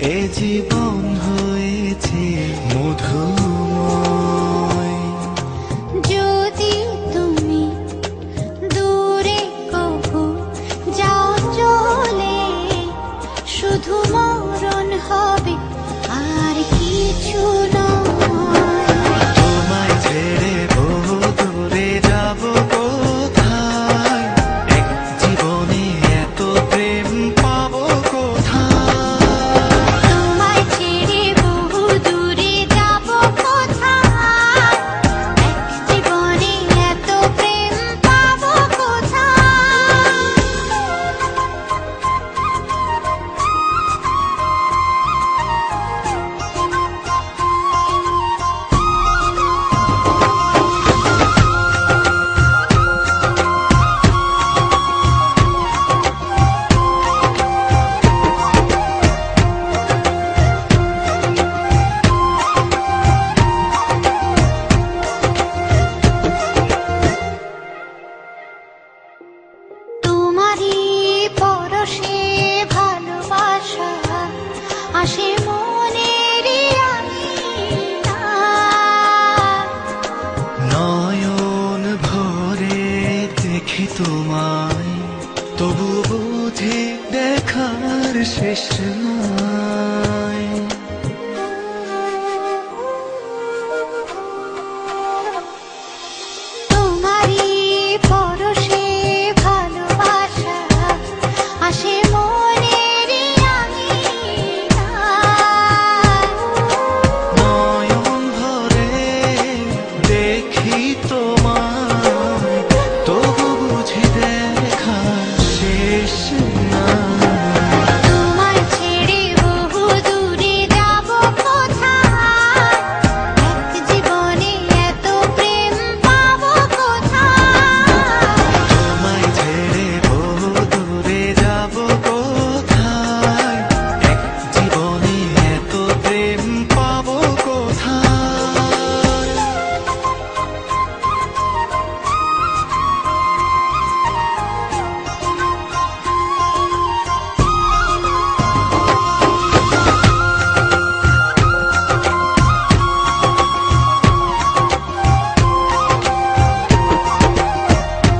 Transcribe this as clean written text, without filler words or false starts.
এ জীবন হয়েছে মধুময়। যদি তুমি দূরে কবু যাও চলে, শুধু মরণ হবে আর কিছু নয়। তোমায় ছেড়ে বহু দূরে যাব কোথায়, এক জীবনে এত প্রেম পাবো কোথায়। তোমায় ছেড়ে বহু দূরে যাব কোথায়, এক জীবনে এত প্রেম পাবো কোথায়। তোমারই পরশে ভালোবাসা আসে মনের নয়ন ভরে দেখি তোমায়, তবু বুঝি দেখার শেষ নাই।